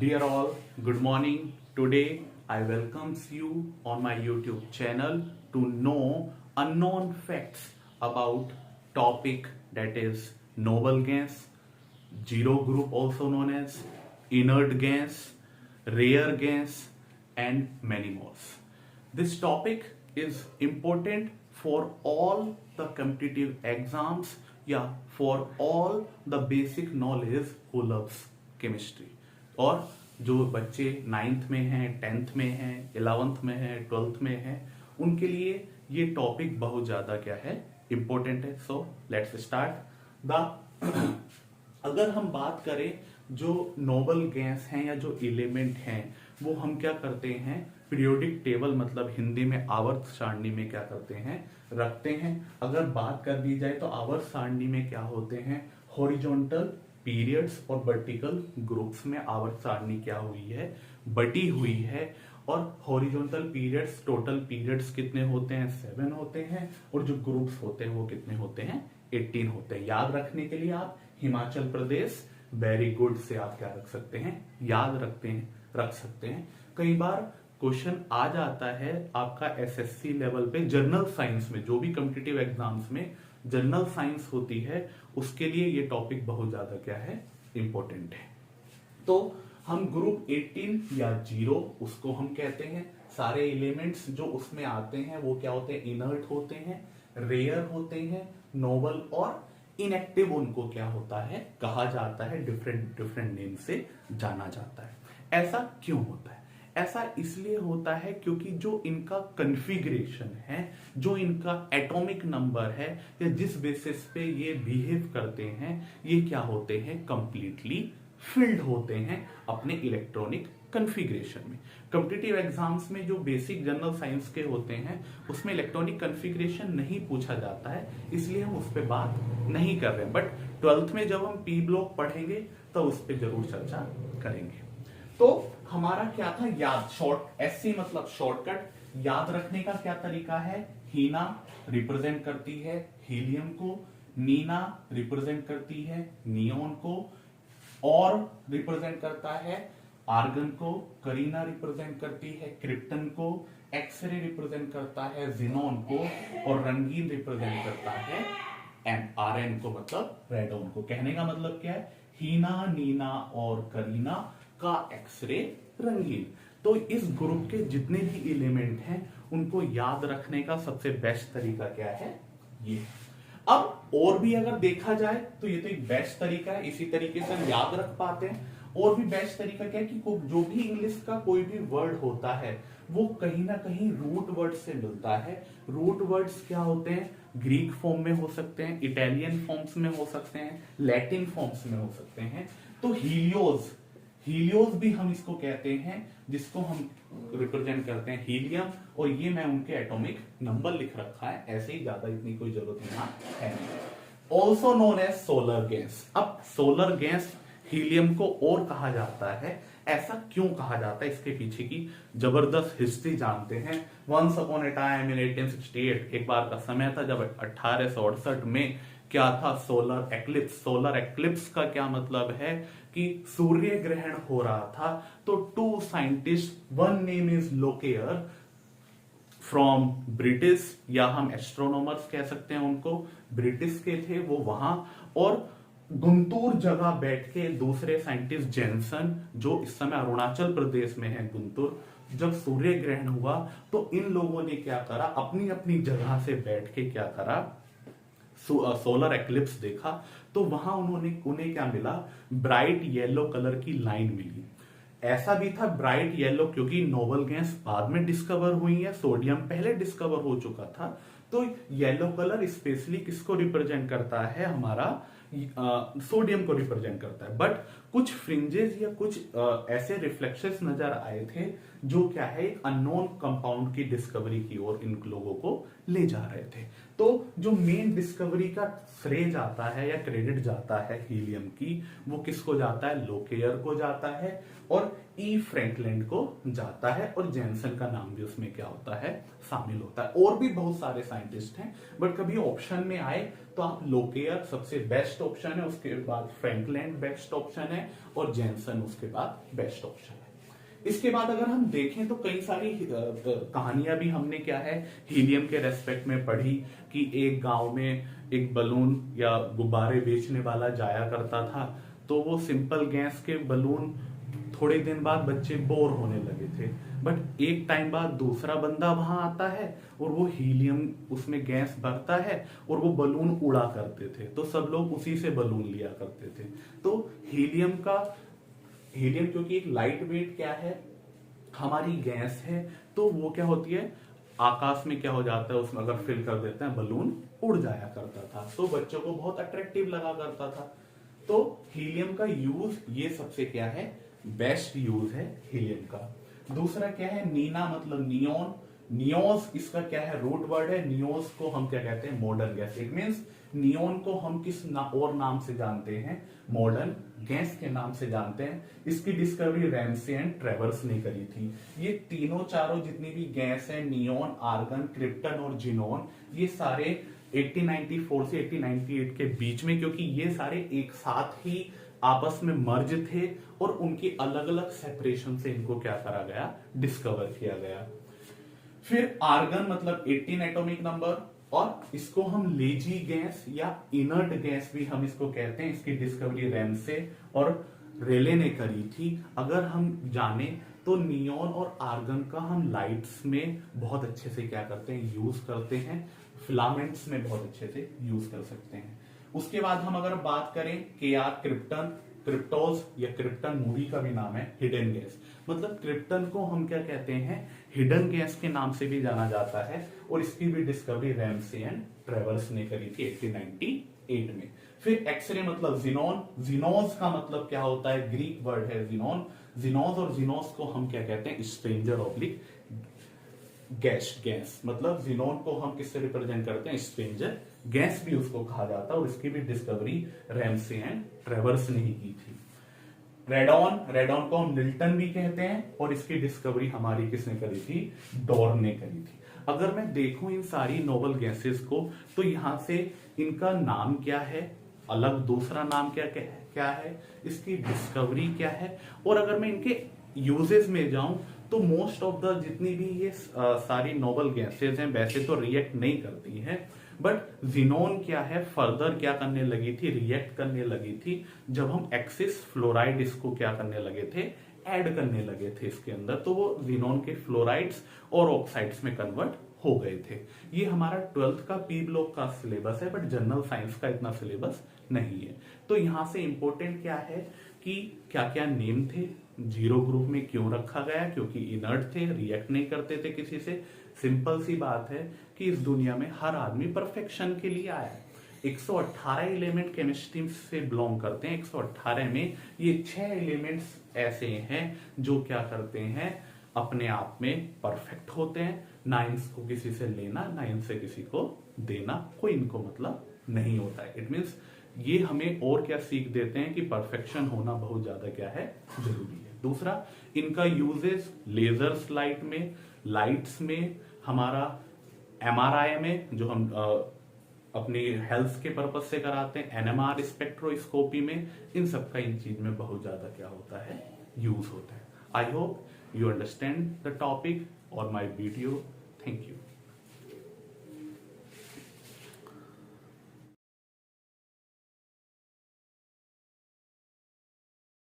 Dear all, good morning. Today I welcomes you on my YouTube channel to know unknown facts about topic that is noble gas, zero group also known as inert gas, rare gas and many more. This topic is important for all the competitive exams, yeah, for all the basic knowledge who loves chemistry. और जो बच्चे 9th में हैं, 10th में हैं, 11th में हैं, 12th में हैं, उनके लिए ये टॉपिक बहुत ज्यादा क्या है, इंपॉर्टेंट है. सो लेट्स स्टार्ट द अगर हम बात करें जो नोबल गैस हैं या जो एलिमेंट हैं, वो हम क्या करते हैं, पीरियोडिक टेबल मतलब हिंदी में आवर्त सारणी में क्या करते हैं, रखते हैं. अगर बात कर दी जाए तो आवर्त सारणी में क्या होते हैं, हॉरिजॉन्टल पीरियड्स और वर्टिकल ग्रुप्स में आवर्त सारणी क्या हुई है, बटी हुई है. और हॉरिजॉन्टल पीरियड्स, टोटल पीरियड्स कितने होते हैं, 7 होते हैं. और जो ग्रुप्स होते हैं वो कितने होते हैं, 18 होते हैं. याद रखने के लिए आप हिमाचल प्रदेश वेरी गुड से आप क्या रख सकते हैं, याद रख सकते हैं. कई बार क्वेश्चन आ जाता है आपका एसएससी लेवल पे जनरल साइंस में, जो भी कॉम्पिटिटिव एग्जाम्स में जनरल साइंस होती है उसके लिए ये टॉपिक बहुत ज्यादा क्या है, इंपॉर्टेंट है. तो हम ग्रुप 18 या 0 उसको हम कहते हैं. सारे एलिमेंट्स जो उसमें आते हैं वो क्या होते हैं, इनर्ट होते हैं, रेयर होते हैं, नोबल और इनएक्टिव उनको क्या होता है, कहा जाता है, डिफरेंट नेम से जाना जाता है. ऐसा क्यों होता है, ऐसा इसलिए होता है क्योंकि जो इनका कन्फिग्रेशन है, जो इनका एटॉमिक नंबर है, या जिस बेसिस पे ये बिहेव करते हैं, ये क्या होते हैं, कंप्लीटली फिल्ड होते हैं अपने इलेक्ट्रॉनिक कन्फिग्रेशन में. कॉम्पिटिटिव एग्जाम्स में जो बेसिक जनरल साइंस के होते हैं उसमें इलेक्ट्रॉनिक कन्फिग्रेशन नहीं पूछा जाता है, इसलिए हम उस पर बात नहीं कर रहे हैं. बट 12th में जब हम पी ब्लॉक पढ़ेंगे तो उस पर जरूर चर्चा करेंगे. तो हमारा क्या था, याद, शॉर्ट, एससी मतलब शॉर्टकट. याद रखने का क्या तरीका है, हीना रिप्रेजेंट करती है हीलियम को, नीना रिप्रेजेंट करती है नियोन को, और रिप्रेजेंट करता है आर्गन को, करीना रिप्रेजेंट करती है क्रिप्टन को, एक्सरे रिप्रेजेंट करता है जिनोन को, और रंगीन रिप्रेजेंट करता है आरएन को मतलब रेडोन को. कहने का मतलब क्या है, हीना, नीना और करीना का एक्सरे रंगीन. तो इस ग्रुप के जितने भी एलिमेंट हैं उनको याद रखने का सबसे बेस्ट तरीका क्या है, ये. अब और भी अगर देखा जाए तो ये तो एक बेस्ट तरीका है, इसी तरीके से हम याद रख पाते हैं. और भी बेस्ट तरीका क्या है कि जो भी इंग्लिश का कोई भी वर्ड होता है वो कहीं ना कहीं रूट वर्ड से मिलता है. रूट वर्ड्स क्या होते हैं, ग्रीक फॉर्म में हो सकते हैं, इटालियन फॉर्म्स में हो सकते हैं, लैटिन फॉर्म्स में हो सकते हैं. तो हीलियोस भी हम इसको कहते हैं, जिसको हम रिप्रेजेंट करते हैं हीलियम. और ये मैं उनके एटॉमिक नंबर लिख रखा है, ऐसे ही, ज्यादा इतनी कोई जरूरत यहाँ है नहीं. Also known as solar gas. अब सोलर गैस हीलियम को और कहा जाता है, ऐसा क्यों कहा जाता है, इसके पीछे की जबरदस्त हिस्ट्री जानते हैं. Once upon a time in 1868 एक बार का समय था जब 1868 में क्या था, सोलर एक्लिप्स. सोलर एक्लिप्स का क्या मतलब है कि सूर्य ग्रहण हो रहा था. तो 2 scientist, one name is Lockyer from British, या हम एस्ट्रोनॉमर्स कह सकते हैं उनको, ब्रिटिश के थे वो वहां. और गुंतूर जगह बैठ के दूसरे साइंटिस्ट जेनसन, जो इस समय अरुणाचल प्रदेश में है गुंतूर, जब सूर्य ग्रहण हुआ तो इन लोगों ने क्या करा, अपनी अपनी जगह से बैठ के क्या करा, सोलर एक्लिप्स देखा. तो वहां उन्हें क्या मिला, ब्राइट येलो कलर की लाइन मिली. ऐसा भी था ब्राइट येलो क्योंकि नोबल गैस बाद में डिस्कवर हुई है, सोडियम पहले डिस्कवर हो चुका था. तो येलो कलर स्पेशली किसको रिप्रेजेंट करता है, हमारा सोडियम को रिप्रेजेंट करता है. बट कुछ फ्रिंजेस या कुछ ऐसे रिफ्लेक्शंस नजर आए थे जो क्या है एक अननोन कंपाउंड की डिस्कवरी की ओर इन लोगों को ले जा रहे थे। तो जो मेन डिस्कवरी का श्रेय जाता है या क्रेडिट जाता है हीलियम की, वो किसको जाता है? लोकेयर को जाता है और ई फ्रैंकलैंड को जाता है, और जैनसन का नाम भी उसमें क्या होता है? शामिल होता है। और भी बहुत सारे साइंटिस्ट हैं, बट कभी ऑप्शन में आए तो आप लोकेयर सबसे बेस्ट ऑप्शन है, उसके बाद फ्रैंकलैंड बेस्ट ऑप्शन है, और जैनसन उसके बाद बेस्ट ऑप्शन है। इसके बाद अगर हम देखें तो कई सारी कहानियां भी हमने क्या है हीलियम के रेस्पेक्ट में पढ़ी, कि एक गांव में एक बलून या गुब्बारे बेचने वाला जाया करता था, तो वो सिंपल गैस के बलून थोड़े दिन बाद बच्चे बोर होने लगे थे, बट एक टाइम बाद दूसरा बंदा वहां आता है और वो हीलियम उसमें गैस भरता है और वो बलून उड़ा करते थे, तो सब लोग उसी से बलून लिया करते थे। तो हीलियम क्योंकि एक लाइट वेट क्या है, हमारी गैस है, तो वो क्या होती है आकाश में क्या हो जाता है, उसमें अगर फिल कर देते हैं बलून उड़ जाया करता था, तो बच्चों को बहुत अट्रैक्टिव लगा करता था। तो हीलियम का यूज ये सबसे क्या है बेस्ट यूज है हीलियम का। दूसरा क्या है नीना, मतलब नियोन, नियोस इसका क्या है रूट वर्ड है, नियोस को हम क्या कहते हैं modern gas. It means neon को हम किस और नाम से जानते हैं? मॉडर्न गैस के नाम से जानते हैं। इसकी डिस्कवरी रैमसे एंड ट्रेवर्स ने करी थी। ये तीनों चारों जितनी भी गैस है, नियोन, आर्गन, क्रिप्टन और जिनोन, ये सारे 1894 से 1898 के बीच में, क्योंकि ये सारे एक साथ ही आपस में मर्ज थे और उनकी अलग अलग सेपरेशन से इनको क्या करा गया? डिस्कवर किया गया। फिर आर्गन मतलब 18 एटॉमिक नंबर, और इसको हम लेजी गैस या इनर्ट गैस भी हम इसको कहते हैं। इसकी डिस्कवरी रैमसे और रेले ने करी थी। अगर हम जाने तो नियोन और आर्गन का हम लाइट्स में बहुत अच्छे से क्या करते हैं? यूज करते हैं। फिलामेंट्स में बहुत अच्छे से यूज कर सकते हैं। उसके बाद हम अगर बात करें क्रिप्टन, क्रिप्टोस या क्रिप्टन मूवी का भी नाम है हिडन गैस, मतलब क्रिप्टन को हम क्या कहते हैं? हिडन गैस के नाम से भी जाना जाता है, और इसकी भी डिस्कवरी रैमसे एंड ट्रेवर्स ने करी थी 1898 में। फिर एक्सरे मतलब जिनोन, जिनोस का मतलब क्या होता है? ग्रीक वर्ड है जिनोन। जिनोस और जिनोस को हम क्या कहते हैं? स्ट्रेंजर ऑब्लिक गैस, मतलब जिनोन को हम किससे रिप्रेजेंट करते हैं? स्ट्रेंजर गैस भी उसको कहा जाता है, और इसकी भी डिस्कवरी रैमसे एंड ट्रेवर्स ने ही की थी। रेडॉन को हम मिल्टन भी कहते हैं, और इसकी डिस्कवरी हमारी किसने करी थी? डॉर्न ने करी थी। अगर मैं देखूं इन सारी नोबल गैसेस को, तो यहां से इनका नाम क्या है, अलग दूसरा नाम क्या है, इसकी डिस्कवरी क्या है, और अगर मैं इनके यूजेस में जाऊं तो मोस्ट ऑफ द जितनी भी ये सारी नोबल गैसेस हैं वैसे तो रिएक्ट नहीं करती हैं, बट जिनोन क्या है फर्दर क्या करने लगी थी? रिएक्ट करने लगी थी, जब हम एक्सिस फ्लोराइड इसको क्या करने लगे थे? ऐड करने लगे थे इसके अंदर, तो वो जिनोन के फ्लोराइड्स और ऑक्साइड्स में कन्वर्ट हो गए थे। ये हमारा 12th का पी ब्लॉक का सिलेबस है, बट जनरल साइंस का इतना सिलेबस नहीं है। तो यहां से इंपॉर्टेंट क्या है कि क्या क्या नेम थे, जीरो ग्रुप में क्यों रखा गया? क्योंकि इनर्ट थे, रिएक्ट नहीं करते थे किसी से। सिंपल सी बात है कि इस दुनिया में हर आदमी परफेक्शन के लिए आया है। 118 एलिमेंट केमिस्ट्री से बिलोंग करते हैं। 118 में ये 6 एलिमेंट्स ऐसे हैं जो क्या करते हैं? अपने आप में परफेक्ट होते हैं। ना इनको किसी से लेना, ना इनसे किसी को देना, कोई इनको मतलब नहीं होता है। इट मीन्स ये हमें और क्या सीख देते हैं कि परफेक्शन होना बहुत ज्यादा क्या है? जरूरी है। दूसरा, इनका यूजेस लेजर्स लाइट में, लाइट्स में, हमारा एमआरआई में जो हम अपनी हेल्थ के पर्पज से कराते हैं, एनएमआर स्पेक्ट्रोस्कोपी में, इन सब का इन चीज में बहुत ज्यादा क्या होता है? यूज होता है। I hope you understand the topic or my video. Thank you.